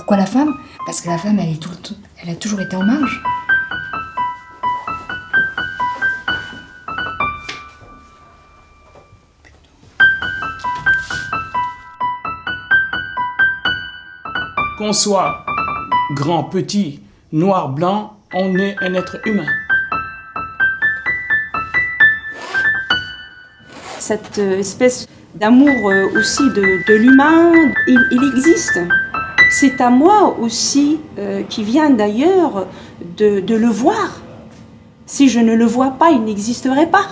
Pourquoi la femme? Parce que la femme, elle a toujours été en marge. Qu'on soit grand, petit, noir, blanc, on est un être humain. Cette espèce d'amour aussi de l'humain, il existe. C'est à moi aussi, qui vient d'ailleurs, de le voir. Si je ne le vois pas, il n'existerait pas.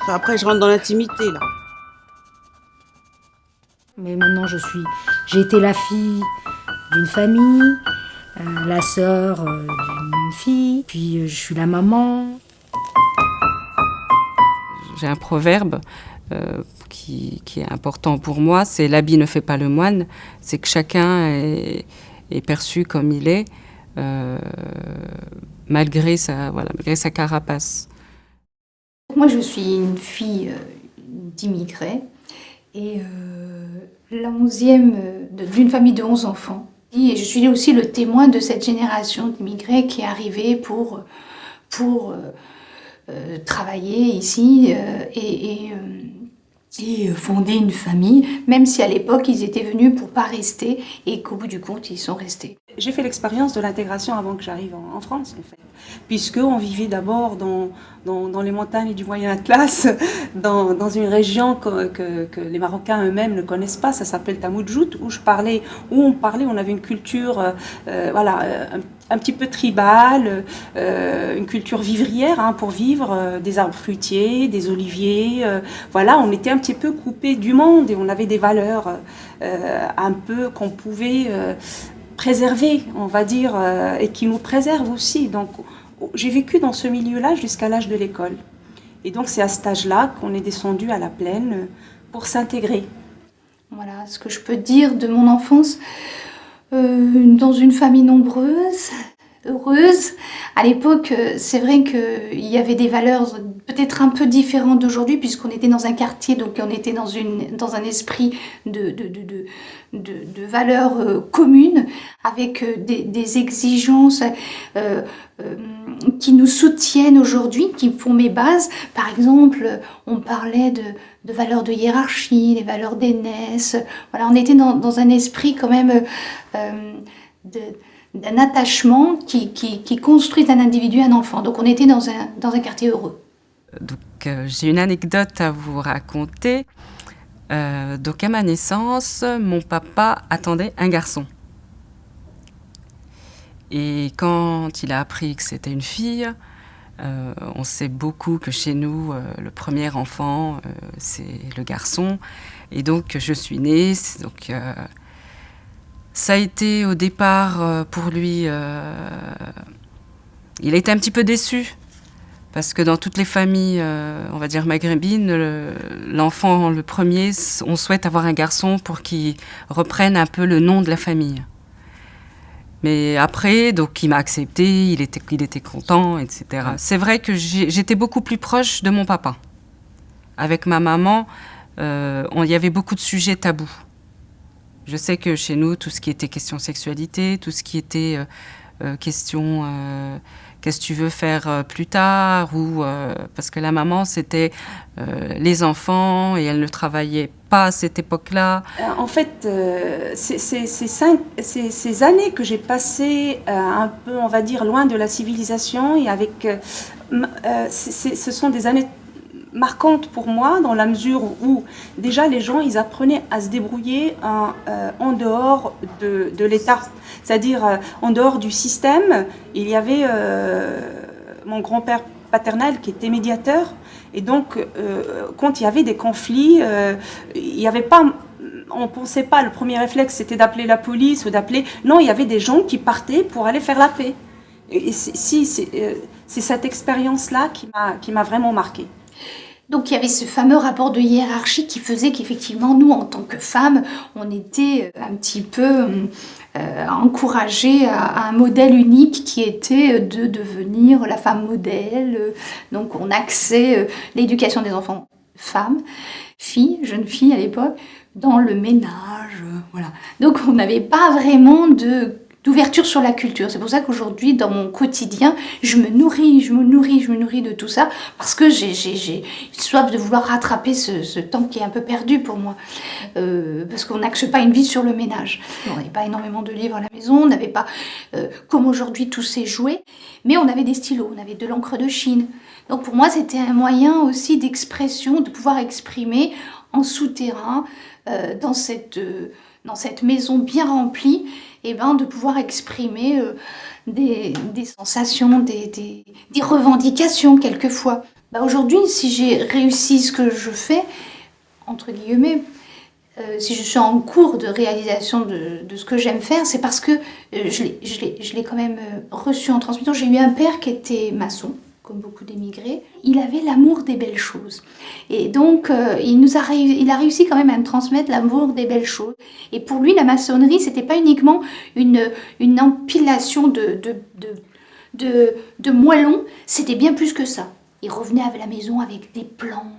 Après, je rentre dans l'intimité, là. Mais maintenant, j'ai été la fille d'une famille, la sœur d'une fille, puis je suis la maman. J'ai un proverbe qui est important pour moi, c'est « l'habit ne fait pas le moine », c'est que chacun est perçu comme il est, malgré sa carapace. Moi, je suis une fille d'immigrés et la 11e d'une famille de 11 enfants. Et je suis aussi le témoin de cette génération d'immigrés qui est arrivée pour travailler ici et fonder une famille, même si à l'époque ils étaient venus pour pas rester et qu'au bout du compte ils sont restés. J'ai fait l'expérience de l'intégration avant que j'arrive en France, en fait. Puisqu'on vivait d'abord dans les montagnes du Moyen Atlas, dans une région que les Marocains eux-mêmes ne connaissent pas, ça s'appelle Tamoudjout, où on avait une culture un petit peu tribale, une culture vivrière pour vivre, des arbres fruitiers, des oliviers. On était un petit peu coupés du monde et on avait des valeurs un peu qu'on pouvait préserver, on va dire, et qui nous préservent aussi. Donc, j'ai vécu dans ce milieu-là jusqu'à l'âge de l'école. Et donc, c'est à cet âge-là qu'on est descendu à la plaine pour s'intégrer. Voilà ce que je peux dire de mon enfance. Dans une famille nombreuse, heureuse. À l'époque, c'est vrai qu'il y avait des valeurs peut-être un peu différentes d'aujourd'hui, puisqu'on était dans un quartier, donc on était dans un esprit de valeurs communes, avec des exigences qui nous soutiennent aujourd'hui, qui font mes bases. Par exemple, on parlait de valeurs de hiérarchie, les valeurs d'aînesse. Voilà, on était dans un esprit quand même d'un attachement qui construit un individu, un enfant. Donc on était dans un quartier heureux. Donc j'ai une anecdote à vous raconter. Donc à ma naissance, mon papa attendait un garçon. Et quand il a appris que c'était une fille, on sait beaucoup que chez nous, le premier enfant, c'est le garçon. Et donc je suis née. Donc ça a été au départ pour lui, il a été un petit peu déçu. Parce que dans toutes les familles, on va dire maghrébines, l'enfant, le premier, on souhaite avoir un garçon pour qu'il reprenne un peu le nom de la famille. Mais après, donc il m'a accepté, il était content, etc. C'est vrai que j'étais beaucoup plus proche de mon papa. Avec ma maman, il y avait beaucoup de sujets tabous. Je sais que chez nous, tout ce qui était question sexualité, tout ce qui était question qu'est-ce que tu veux faire plus tard, ou parce que la maman, c'était les enfants et elle ne travaillait pas à cette époque-là. En fait, ces années que j'ai passées un peu, on va dire, loin de la civilisation, et avec, ce sont des années marquantes pour moi, dans la mesure où déjà les gens, ils apprenaient à se débrouiller en dehors de l'État. C'est-à-dire en dehors du système. Il y avait mon grand-père paternel qui était médiateur. Et donc, quand il y avait des conflits, il n'y avait pas... On ne pensait pas, le premier réflexe, c'était d'appeler la police ou d'appeler... Non, il y avait des gens qui partaient pour aller faire la paix. Et c'est cette expérience-là qui m'a vraiment marquée. Donc il y avait ce fameux rapport de hiérarchie qui faisait qu'effectivement, nous, en tant que femmes, on était un petit peu encouragées à un modèle unique qui était de devenir la femme modèle. Donc on axait l'éducation des enfants femmes, filles, jeunes filles à l'époque, dans le ménage, voilà. Donc on n'avait pas vraiment d'ouverture sur la culture. C'est pour ça qu'aujourd'hui, dans mon quotidien, je me nourris de tout ça, parce que j'ai soif de vouloir rattraper ce temps qui est un peu perdu pour moi. Parce qu'on n'axe pas une vie sur le ménage. On n'avait pas énormément de livres à la maison, on n'avait pas, comme aujourd'hui, tous ces jouets, mais on avait des stylos, on avait de l'encre de Chine. Donc pour moi, c'était un moyen aussi d'expression, de pouvoir exprimer en souterrain, dans cette maison bien remplie, et de pouvoir exprimer des sensations, des revendications quelquefois. Aujourd'hui, si j'ai réussi ce que je fais, entre guillemets, si je suis en cours de réalisation de ce que j'aime faire, c'est parce que je l'ai quand même reçu en transmission. J'ai eu un père qui était maçon, comme beaucoup d'émigrés. Il avait l'amour des belles choses. Et donc, il a réussi quand même à me transmettre l'amour des belles choses. Et pour lui, la maçonnerie, c'était pas uniquement une empilation de moellons, c'était bien plus que ça. Il revenait à la maison avec des plans,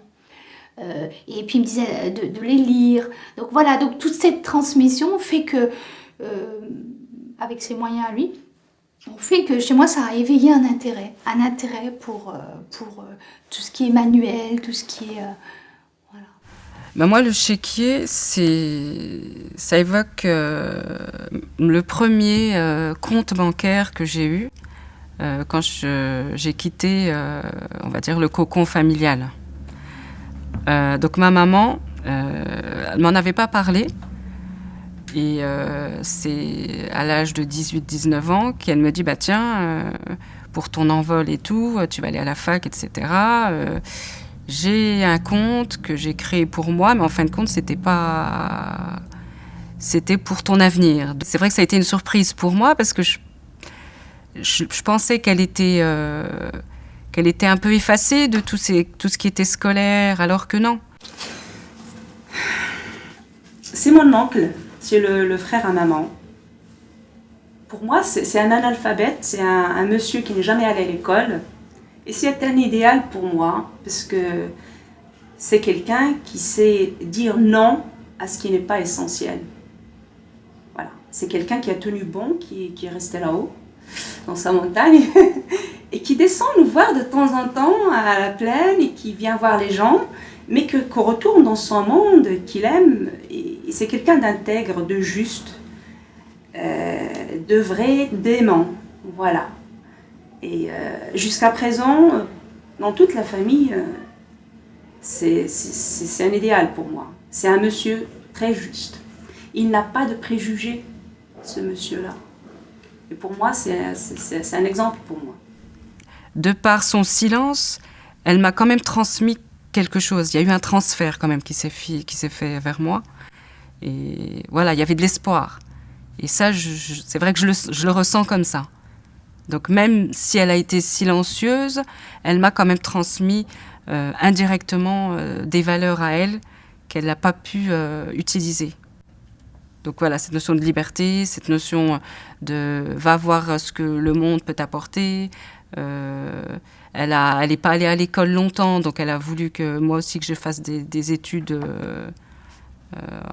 et puis il me disait de les lire. Donc voilà, donc toute cette transmission fait que, avec ses moyens à lui, on fait que chez moi, ça a éveillé un intérêt pour tout ce qui est manuel, tout ce qui est... voilà. Ben moi, le chéquier, ça évoque le premier compte bancaire que j'ai eu quand j'ai quitté, on va dire, le cocon familial. Donc ma maman, elle m'en avait pas parlé. Et c'est à l'âge de 18-19 ans qu'elle me dit, tiens, pour ton envol et tout, tu vas aller à la fac, etc. J'ai un compte que j'ai créé pour moi, mais en fin de compte, c'était pour ton avenir. C'est vrai que ça a été une surprise pour moi parce que je pensais qu'elle était un peu effacée de tout ce qui était scolaire, alors que non. C'est mon oncle. C'est le frère à maman. Pour moi, c'est un analphabète, c'est un monsieur qui n'est jamais allé à l'école. Et c'est un idéal pour moi, parce que c'est quelqu'un qui sait dire non à ce qui n'est pas essentiel. Voilà. C'est quelqu'un qui a tenu bon, qui est resté là-haut, dans sa montagne, et qui descend nous voir de temps en temps à la plaine, et qui vient voir les gens, mais qu'on retourne dans son monde qu'il aime. Et c'est quelqu'un d'intègre, de juste, de vrai, d'aimant. Voilà. Et jusqu'à présent, dans toute la famille, c'est un idéal pour moi. C'est un monsieur très juste. Il n'a pas de préjugés, ce monsieur-là. Et pour moi, c'est un exemple pour moi. De par son silence, elle m'a quand même transmis quelque chose. Il y a eu un transfert quand même qui s'est fait vers moi. Et voilà, il y avait de l'espoir. Et ça, c'est vrai que je le ressens comme ça. Donc même si elle a été silencieuse, elle m'a quand même transmis indirectement des valeurs à elle qu'elle n'a pas pu utiliser. Donc voilà, cette notion de liberté, cette notion de va voir ce que le monde peut t'apporter. Elle n'est pas allée à l'école longtemps, donc elle a voulu que moi aussi que je fasse des études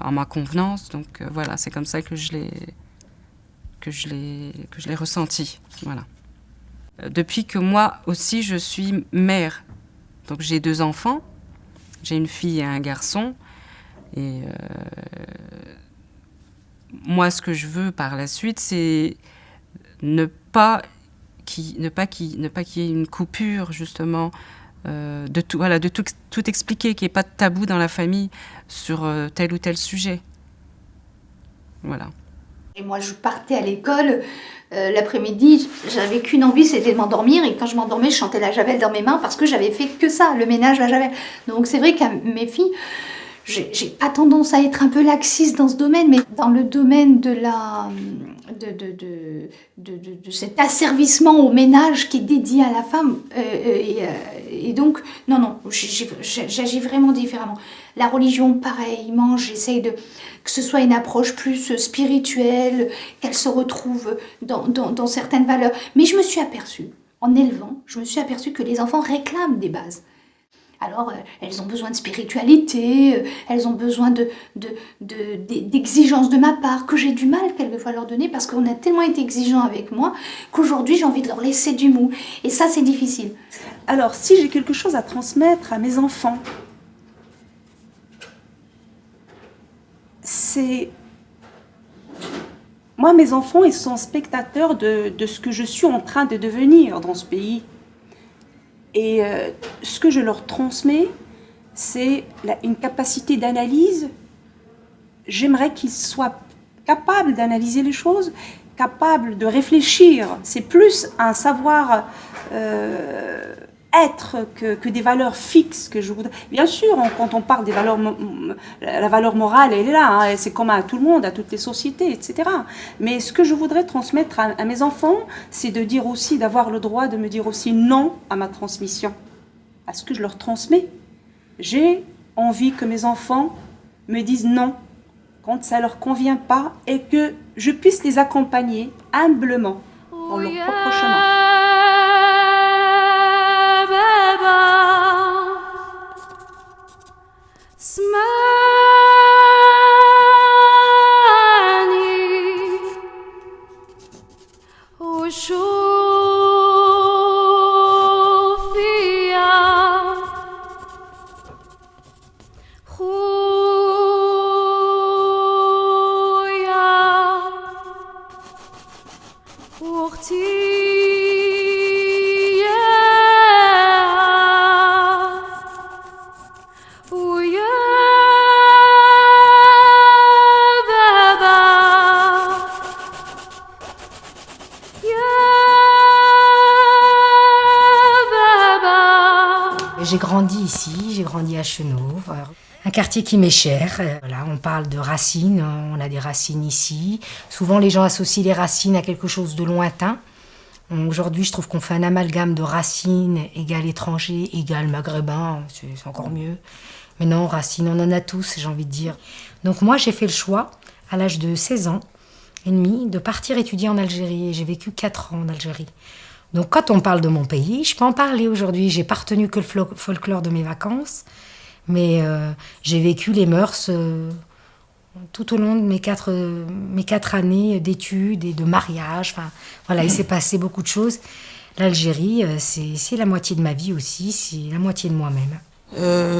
en ma convenance. Donc voilà, c'est comme ça que je l'ai ressenti. Voilà. Depuis que moi aussi je suis mère, donc j'ai 2 enfants, j'ai une fille et un garçon, et moi ce que je veux par la suite, c'est ne pas qu'il y ait une coupure justement de tout, voilà, de tout expliquer, qu'il n'y ait pas de tabou dans la famille sur tel ou tel sujet. Voilà. Et moi, je partais à l'école l'après-midi, j'avais qu'une envie, c'était de m'endormir. Et quand je m'endormais, je chantais la Javel dans mes mains parce que j'avais fait que ça, le ménage, la Javel. Donc c'est vrai qu'à mes filles, j'ai pas tendance à être un peu laxiste dans ce domaine, mais dans le domaine de cet asservissement au ménage qui est dédié à la femme. Et donc, non, j'agis vraiment différemment. La religion, pareillement, j'essaye que ce soit une approche plus spirituelle, qu'elle se retrouve dans certaines valeurs. Mais je me suis aperçue, en élevant, que les enfants réclament des bases. Alors, elles ont besoin de spiritualité, elles ont besoin d'exigences de ma part, que j'ai du mal quelquefois à leur donner, parce qu'on a tellement été exigeants avec moi, qu'aujourd'hui j'ai envie de leur laisser du mou. Et ça, c'est difficile. Alors, si j'ai quelque chose à transmettre à mes enfants, c'est... Moi, mes enfants, ils sont spectateurs de ce que je suis en train de devenir dans ce pays. Et ce que je leur transmets, c'est une capacité d'analyse. J'aimerais qu'ils soient capables d'analyser les choses, capables de réfléchir. C'est plus un savoir être que des valeurs fixes que je voudrais. Bien sûr, quand on parle des valeurs, la valeur morale, elle est là, hein, c'est commun à tout le monde, à toutes les sociétés, etc. Mais ce que je voudrais transmettre à mes enfants, c'est de dire aussi, d'avoir le droit de me dire aussi non à ma transmission, à ce que je leur transmets. J'ai envie que mes enfants me disent non quand ça ne leur convient pas et que je puisse les accompagner humblement dans leur propre chemin. J'ai grandi ici, j'ai grandi à Chenauve, un quartier qui m'est cher. Voilà, on parle de racines, on a des racines ici. Souvent les gens associent les racines à quelque chose de lointain. Aujourd'hui, je trouve qu'on fait un amalgame de racines égale étranger, égale maghrébin, c'est encore mieux. Mais non, racines, on en a tous, j'ai envie de dire. Donc moi, j'ai fait le choix, à l'âge de 16 ans et demi, de partir étudier en Algérie. Et j'ai vécu 4 ans en Algérie. Donc quand on parle de mon pays, je peux en parler aujourd'hui. J'ai pas retenu que le folklore de mes vacances, mais j'ai vécu les mœurs tout au long de mes 4 années d'études et de mariage. Enfin, voilà, il s'est passé beaucoup de choses. L'Algérie, c'est la moitié de ma vie aussi, c'est la moitié de moi-même.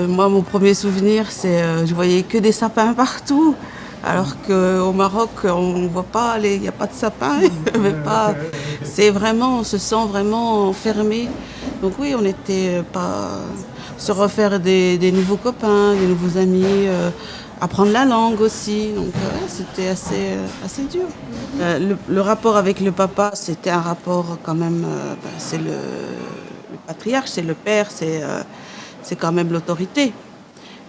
Moi, mon premier souvenir, c'est je voyais que des sapins partout. Alors qu'au Maroc, on ne voit pas, il n'y a pas de sapin. C'est vraiment, on se sent vraiment enfermé. Donc oui, on n'était pas se refaire des nouveaux copains, des nouveaux amis, apprendre la langue aussi. Donc c'était assez dur. Le rapport avec le papa, c'était un rapport quand même, c'est le patriarche, c'est le père, c'est quand même l'autorité.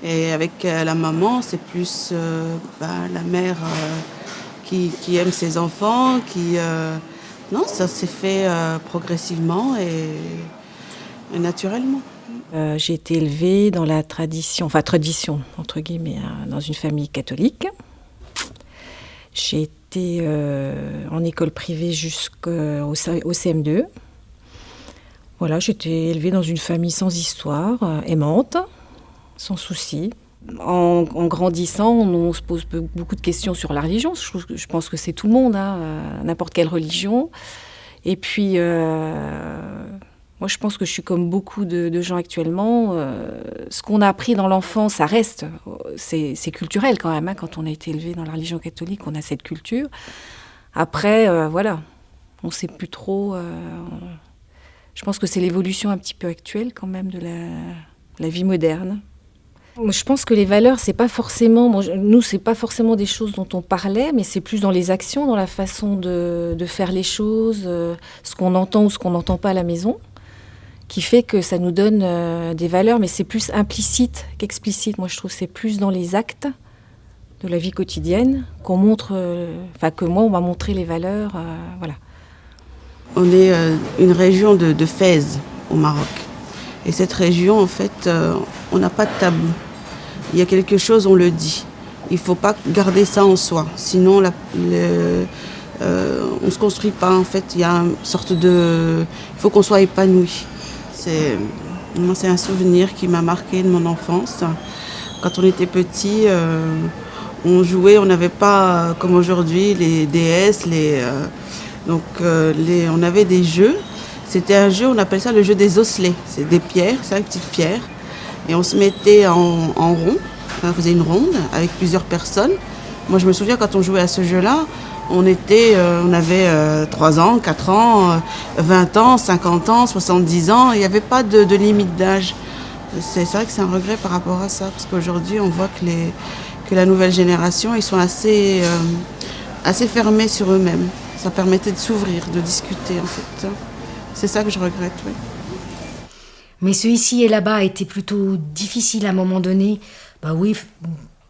Et avec la maman, c'est plus la mère qui aime ses enfants, Non, ça s'est fait progressivement et naturellement. J'ai été élevée dans la tradition entre guillemets, dans une famille catholique. J'ai été en école privée jusqu'au CM2. Voilà, j'ai été élevée dans une famille sans histoire, aimante, sans souci. En grandissant, on se pose beaucoup de questions sur la religion. Je pense que c'est tout le monde, n'importe quelle religion. Et puis, moi, je pense que je suis comme beaucoup de gens actuellement. Ce qu'on a appris dans l'enfance, ça reste. C'est culturel quand même. Quand on a été élevé dans la religion catholique, on a cette culture. Après, voilà, on ne sait plus trop. Je pense que c'est l'évolution un petit peu actuelle quand même de la vie moderne. Je pense que les valeurs, c'est pas forcément, nous, c'est pas forcément des choses dont on parlait, mais c'est plus dans les actions, dans la façon de faire les choses, ce qu'on entend ou ce qu'on n'entend pas à la maison, qui fait que ça nous donne des valeurs, mais c'est plus implicite qu'explicite. Moi, je trouve que c'est plus dans les actes de la vie quotidienne qu'on montre, que moi, on m'a montré les valeurs, voilà. On est une région de Fès, au Maroc. Et cette région, en fait, on n'a pas de tabou. Il y a quelque chose, on le dit. Il ne faut pas garder ça en soi. Sinon, on ne se construit pas. En fait, il y a une sorte de... Il faut qu'on soit épanoui. Moi, c'est un souvenir qui m'a marqué de mon enfance. Quand on était petit, on jouait, on n'avait pas, comme aujourd'hui, les DS, on avait des jeux. C'était un jeu, on appelle ça le jeu des osselets. C'est des pierres, 5 petites pierres. Et on se mettait en rond, on faisait une ronde avec plusieurs personnes. Moi, je me souviens quand on jouait à ce jeu-là, on avait 3 ans, 4 ans, 20 ans, 50 ans, 70 ans. Il n'y avait pas de limite d'âge. C'est vrai que c'est un regret par rapport à ça, parce qu'aujourd'hui, on voit que la nouvelle génération, ils sont assez fermés sur eux-mêmes. Ça permettait de s'ouvrir, de discuter, en fait. C'est ça que je regrette, oui. Mais ce ici et là-bas a été plutôt difficile à un moment donné. Bah oui,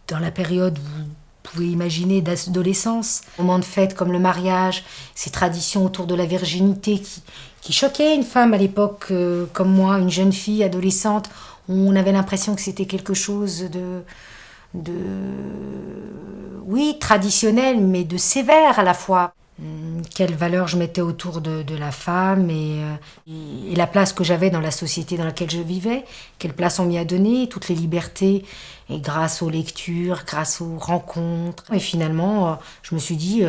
dans la période, vous pouvez imaginer, d'adolescence, moments de fête comme le mariage, ces traditions autour de la virginité qui choquaient une femme à l'époque comme moi, une jeune fille adolescente, où on avait l'impression que c'était quelque chose oui, traditionnel, mais de sévère à la fois. Quelle valeur je mettais autour de la femme et la place que j'avais dans la société dans laquelle je vivais, quelle place on m'y a donné, toutes les libertés, et grâce aux lectures, grâce aux rencontres. Et finalement, je me suis dit,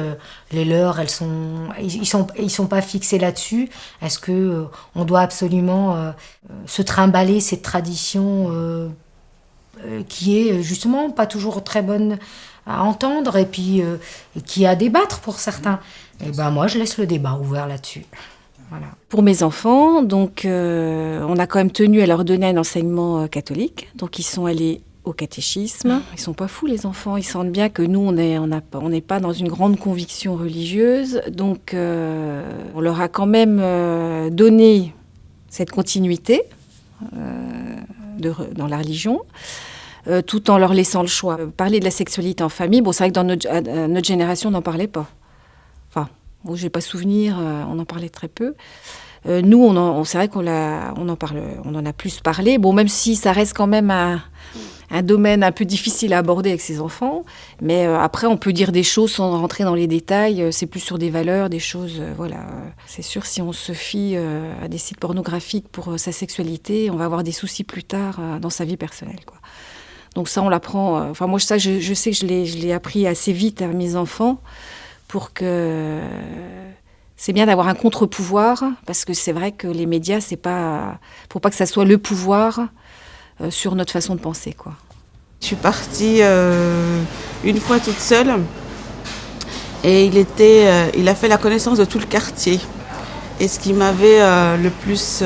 les leurs, ils sont pas fixés là-dessus. Est-ce que on doit absolument se trimballer cette tradition qui est justement pas toujours très bonne à entendre et puis qui est à débattre pour certains. Et ben moi, je laisse le débat ouvert là-dessus. Voilà. Pour mes enfants, donc, on a quand même tenu à leur donner un enseignement catholique. Donc, ils sont allés au catéchisme. Ils sont pas fous, les enfants. Ils sentent bien que nous, on n'est pas dans une grande conviction religieuse. Donc, on leur a quand même donné cette continuité dans la religion. Tout en leur laissant le choix. Parler de la sexualité en famille, bon, c'est vrai que dans notre génération, on n'en parlait pas. Enfin, bon, je n'ai pas souvenir, on en parlait très peu. Nous, c'est vrai qu'on en a plus parlé. Bon, même si ça reste quand même un domaine un peu difficile à aborder avec ses enfants. Mais après, on peut dire des choses sans rentrer dans les détails. C'est plus sur des valeurs, des choses, voilà. C'est sûr, si on se fie à des sites pornographiques pour sa sexualité, on va avoir des soucis plus tard dans sa vie personnelle, quoi. Donc ça, on l'apprend. Enfin, moi, ça, je sais que je l'ai appris assez vite à mes enfants pour que... C'est bien d'avoir un contre-pouvoir, parce que c'est vrai que les médias, c'est pas... Faut pas que ça soit le pouvoir sur notre façon de penser, quoi. Je suis partie une fois toute seule et il a fait la connaissance de tout le quartier. Et ce qui m'avait le plus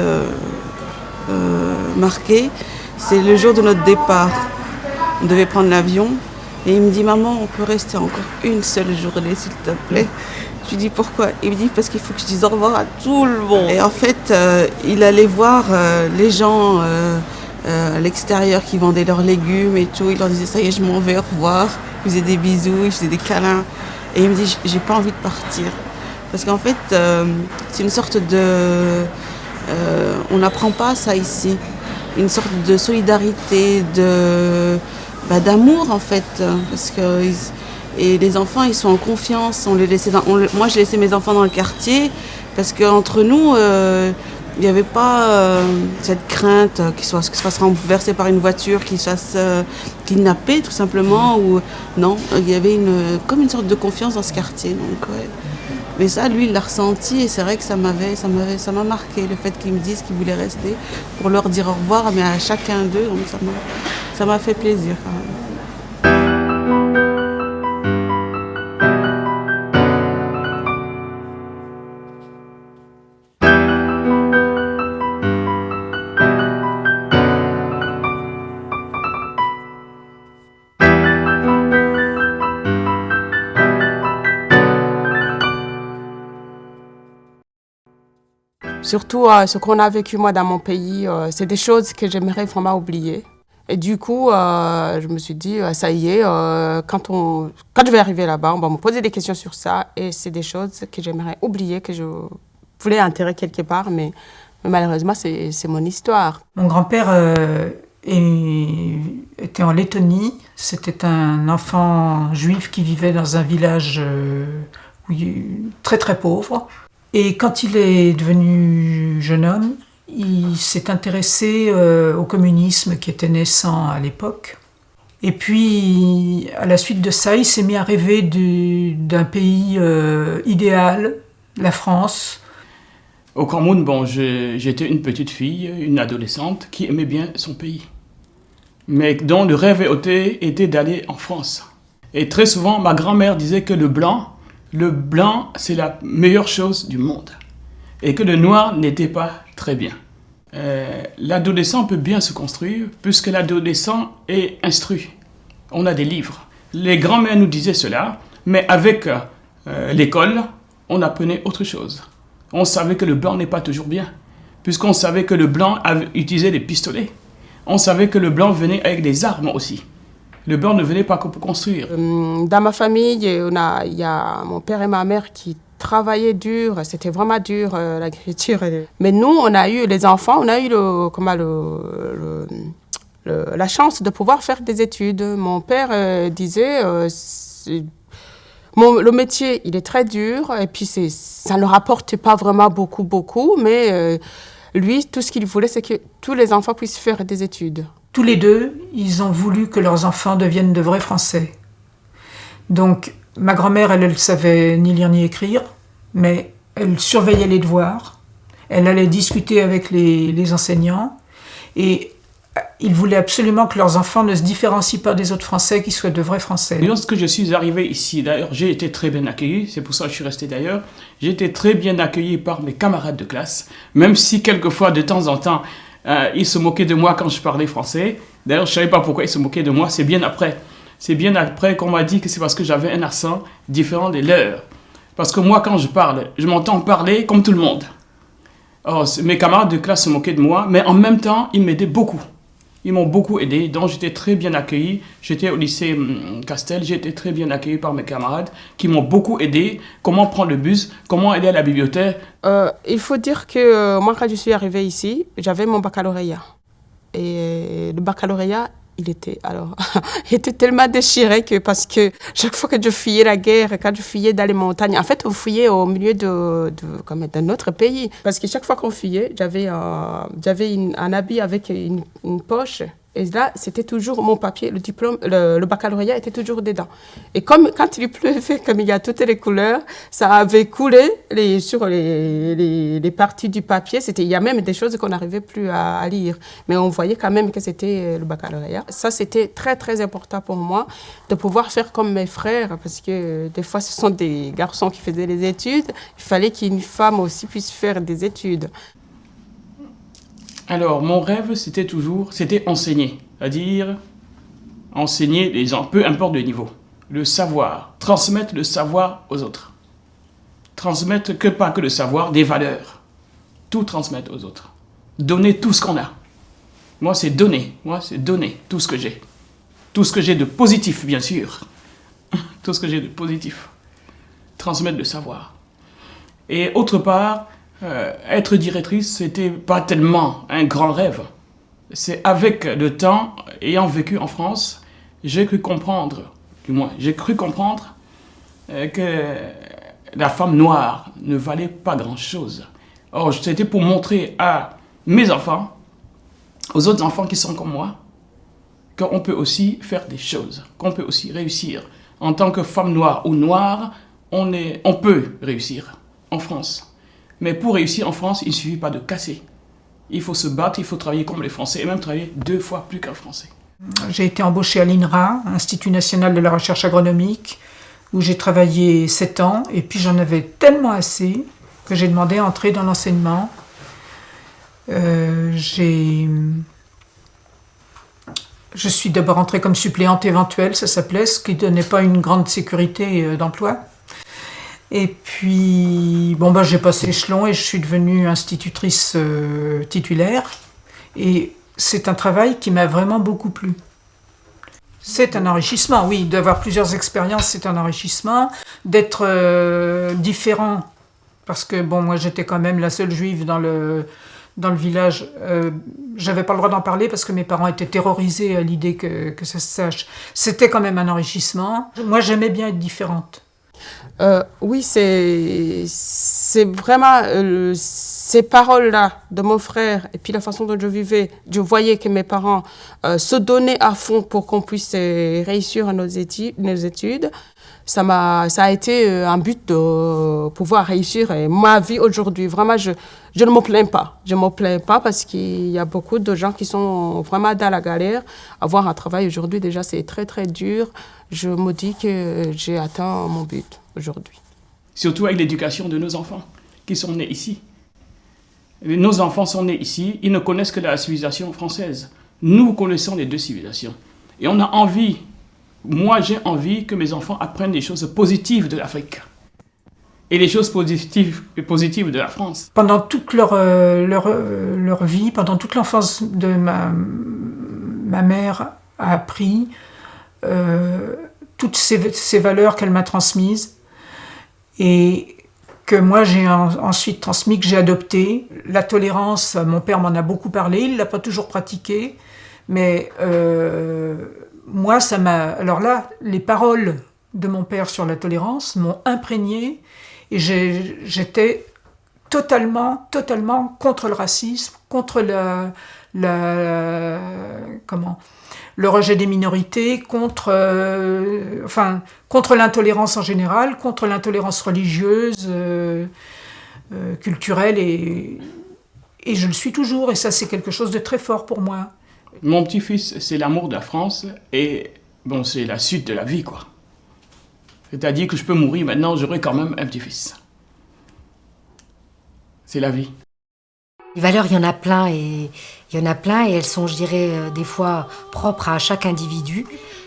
marqué, c'est le jour de notre départ. On devait prendre l'avion et il me dit « Maman, on peut rester encore une seule journée, s'il te plaît ?» Je lui dis « Pourquoi ?» Il me dit « Parce qu'il faut que je dise au revoir à tout le monde. » Et en fait, il allait voir les gens à l'extérieur qui vendaient leurs légumes et tout. Il leur disait « Ça y est, je m'en vais, au revoir. » Il faisait des bisous, il faisait des câlins. Et il me dit « J'ai pas envie de partir. » Parce qu'en fait, c'est une sorte de... on n'apprend pas ça ici. Une sorte de solidarité, d'amour en fait, parce que les enfants ils sont en confiance. Moi j'ai laissé mes enfants dans le quartier parce qu'entre nous il n'y avait pas cette crainte qu'ils se fassent renverser par une voiture, qu'ils se fassent kidnapper tout simplement, ou non, il y avait comme une sorte de confiance dans ce quartier. Donc, ouais. Mais ça, lui, il l'a ressenti et c'est vrai que ça m'a marqué, le fait qu'ils me disent qu'ils voulaient rester pour leur dire au revoir, mais à chacun d'eux, donc ça m'a fait plaisir quand même. Surtout, ce qu'on a vécu, moi, dans mon pays, c'est des choses que j'aimerais vraiment oublier. Et du coup, je me suis dit, ça y est, quand je vais arriver là-bas, on va me poser des questions sur ça. Et c'est des choses que j'aimerais oublier, que je voulais enterrer quelque part. Mais malheureusement, c'est mon histoire. Mon grand-père était en Lettonie. C'était un enfant juif qui vivait dans un village très très pauvre. Et quand il est devenu jeune homme, Il s'est intéressé au communisme qui était naissant à l'époque. Et puis, à la suite de ça, il s'est mis à rêver d'un pays idéal, la France. Au Cameroun, bon, j'étais une petite fille, une adolescente qui aimait bien son pays, mais dont le rêve était d'aller en France. Et très souvent, ma grand-mère disait que le blanc, c'est la meilleure chose du monde, et que le noir n'était pas très bien. L'adolescent peut bien se construire, puisque l'adolescent est instruit. On a des livres. Les grands-mères nous disaient cela, mais avec l'école, on apprenait autre chose. On savait que le blanc n'est pas toujours bien, puisqu'on savait que le blanc utilisait des pistolets. On savait que le blanc venait avec des armes aussi. Le blanc ne venait pas que pour construire. Dans ma famille, il y a mon père et ma mère qui travaillaient dur. C'était vraiment dur, l'agriculture. Mais nous, on a eu, les enfants, on a eu la chance de pouvoir faire des études. Mon père disait... le métier, il est très dur et puis ça ne rapporte pas vraiment beaucoup, mais lui, tout ce qu'il voulait, c'est que tous les enfants puissent faire des études. Tous les deux, ils ont voulu que leurs enfants deviennent de vrais Français. Donc, ma grand-mère, elle ne savait ni lire ni écrire, mais elle surveillait les devoirs, elle allait discuter avec les enseignants et ils voulaient absolument que leurs enfants ne se différencient pas des autres Français, qu'ils soient de vrais Français. Lorsque je suis arrivé ici, d'ailleurs, j'ai été très bien accueilli, c'est pour ça que je suis resté d'ailleurs. J'ai été très bien accueilli par mes camarades de classe, même si quelquefois, de temps en temps, ils se moquaient de moi quand je parlais français. D'ailleurs, je ne savais pas pourquoi ils se moquaient de moi, c'est bien après. C'est bien après qu'on m'a dit que c'est parce que j'avais un accent différent des leurs. Parce que moi, quand je parle, je m'entends parler comme tout le monde. Alors, mes camarades de classe se moquaient de moi, mais en même temps, ils m'aidaient beaucoup. Ils m'ont beaucoup aidé, donc j'étais très bien accueilli. J'étais au lycée Castel, j'ai été très bien accueilli par mes camarades qui m'ont beaucoup aidé. Comment prendre le bus, comment aller à la bibliothèque. Il faut dire que moi, quand je suis arrivée ici, j'avais mon baccalauréat. Et le baccalauréat, il était tellement déchiré parce que chaque fois que je fuyais la guerre, quand je fuyais dans les montagnes, en fait, on fuyait au milieu d'un autre pays. Parce que chaque fois qu'on fuyait, j'avais un habit avec une poche. Et là, c'était toujours mon papier, le diplôme, le baccalauréat était toujours dedans. Et comme quand il pleuvait, comme il y a toutes les couleurs, ça avait coulé sur les parties du papier. Il y a même des choses qu'on n'arrivait plus à lire. Mais on voyait quand même que c'était le baccalauréat. Ça, c'était très, très important pour moi de pouvoir faire comme mes frères, parce que des fois, ce sont des garçons qui faisaient les études. Il fallait qu'une femme aussi puisse faire des études. Alors, mon rêve, c'était enseigner. C'est-à-dire, enseigner les gens, peu importe le niveau. Le savoir, transmettre le savoir aux autres. Transmettre pas que le savoir, des valeurs. Tout transmettre aux autres. Donner tout ce qu'on a. Moi, c'est donner tout ce que j'ai. Tout ce que j'ai de positif, bien sûr. Tout ce que j'ai de positif. Transmettre le savoir. Et autre part, être directrice, c'était pas tellement un grand rêve. C'est avec le temps, ayant vécu en France, j'ai cru comprendre que la femme noire ne valait pas grand-chose. Or, c'était pour montrer à mes enfants, aux autres enfants qui sont comme moi, qu'on peut aussi faire des choses, qu'on peut aussi réussir. En tant que femme noire ou noire, on peut réussir en France. Mais pour réussir en France, il ne suffit pas de casser. Il faut se battre, il faut travailler comme les Français, et même travailler 2 fois plus qu'un Français. J'ai été embauchée à l'INRA, Institut National de la Recherche Agronomique, où j'ai travaillé 7 ans, et puis j'en avais tellement assez que j'ai demandé à entrer dans l'enseignement. Je suis d'abord entrée comme suppléante éventuelle, ça s'appelait, ce qui ne donnait pas une grande sécurité d'emploi. Et puis, j'ai passé l'échelon et je suis devenue institutrice titulaire. Et c'est un travail qui m'a vraiment beaucoup plu. C'est un enrichissement, oui, d'avoir plusieurs expériences, c'est un enrichissement. D'être différent, parce que moi j'étais quand même la seule juive dans le village. J'avais pas le droit d'en parler parce que mes parents étaient terrorisés à l'idée que ça se sache. C'était quand même un enrichissement. Moi j'aimais bien être différente. Oui, c'est vraiment... ces paroles-là de mon frère et puis la façon dont je vivais, je voyais que mes parents se donnaient à fond pour qu'on puisse réussir nos études. Ça a été un but de pouvoir réussir ma vie aujourd'hui. Vraiment, je ne me plains pas. Je ne me plains pas parce qu'il y a beaucoup de gens qui sont vraiment dans la galère. Avoir un travail aujourd'hui, déjà, c'est très, très dur. Je me dis que j'ai atteint mon but aujourd'hui. Surtout avec l'éducation de nos enfants qui sont nés ici. Nos enfants sont nés ici, ils ne connaissent que la civilisation française. Nous connaissons les deux civilisations. Et on a envie, moi j'ai envie que mes enfants apprennent les choses positives de l'Afrique. Et les choses positives de la France. Pendant toute leur vie, pendant toute l'enfance de ma mère a appris toutes ces valeurs qu'elle m'a transmises et que moi j'ai ensuite transmis, que j'ai adopté. La tolérance, mon père m'en a beaucoup parlé, il ne l'a pas toujours pratiquée, mais moi ça m'a... Alors là, les paroles de mon père sur la tolérance m'ont imprégné et j'étais totalement contre le racisme, contre le rejet des minorités, contre l'intolérance en général, contre l'intolérance religieuse, culturelle, et je le suis toujours, et ça c'est quelque chose de très fort pour moi. Mon petit-fils, c'est l'amour de la France, et bon, c'est la suite de la vie, quoi. C'est-à-dire que je peux mourir maintenant, j'aurai quand même un petit-fils. C'est la vie. Les valeurs, il y en a plein et elles sont, je dirais, des fois propres à chaque individu.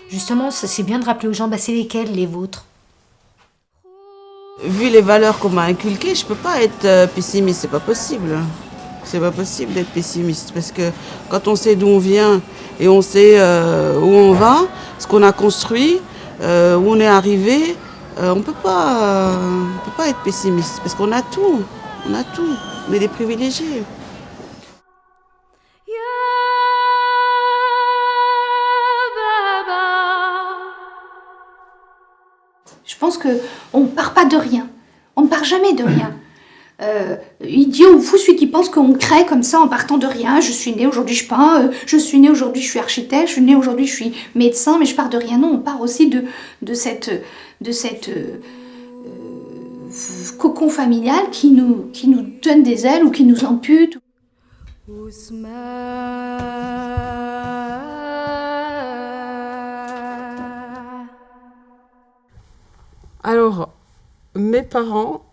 Justement, c'est bien de rappeler aux gens, c'est lesquelles, les vôtres? Vu les valeurs qu'on m'a inculquées, je peux pas être pessimiste, c'est pas possible. C'est pas possible d'être pessimiste parce que quand on sait d'où on vient et on sait où on va, ce qu'on a construit, où on est arrivé, on peut pas être pessimiste parce qu'on a tout, on est des privilégiés. Je pense qu'on ne part pas de rien. On ne part jamais de rien. Idiot ou fou celui qui pense qu'on crée comme ça en partant de rien. Je suis née aujourd'hui, je peins. Je suis née aujourd'hui, je suis architecte. Je suis née aujourd'hui, je suis médecin. Mais je pars de rien. Non, on part aussi de cette cocon familial qui nous donne des ailes ou qui nous ampute. Alors, mes parents,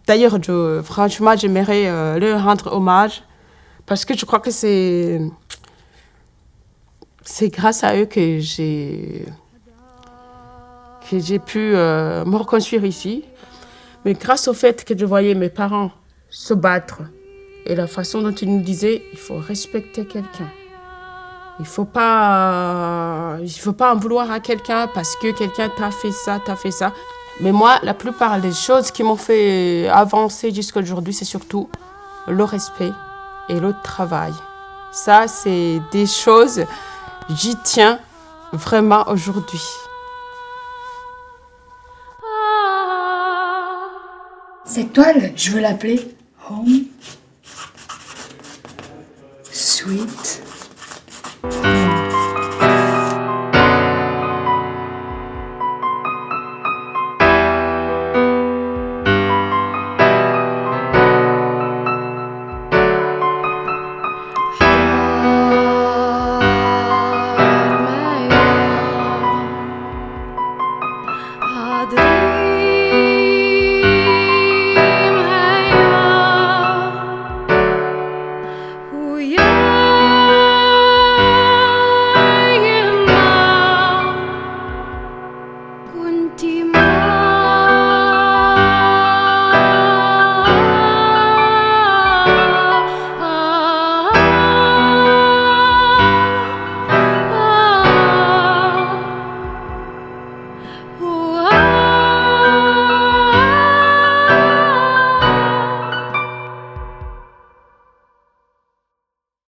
d'ailleurs, franchement, j'aimerais leur rendre hommage parce que je crois que c'est grâce à eux que j'ai pu me reconstruire ici. Mais grâce au fait que je voyais mes parents se battre et la façon dont ils nous disaient, il faut respecter quelqu'un. Il ne faut pas en vouloir à quelqu'un parce que quelqu'un t'a fait ça. Mais moi, la plupart des choses qui m'ont fait avancer jusqu'à aujourd'hui, c'est surtout le respect et le travail. Ça, c'est des choses, j'y tiens vraiment aujourd'hui. Cette toile, je veux l'appeler Home Sweet. Adrei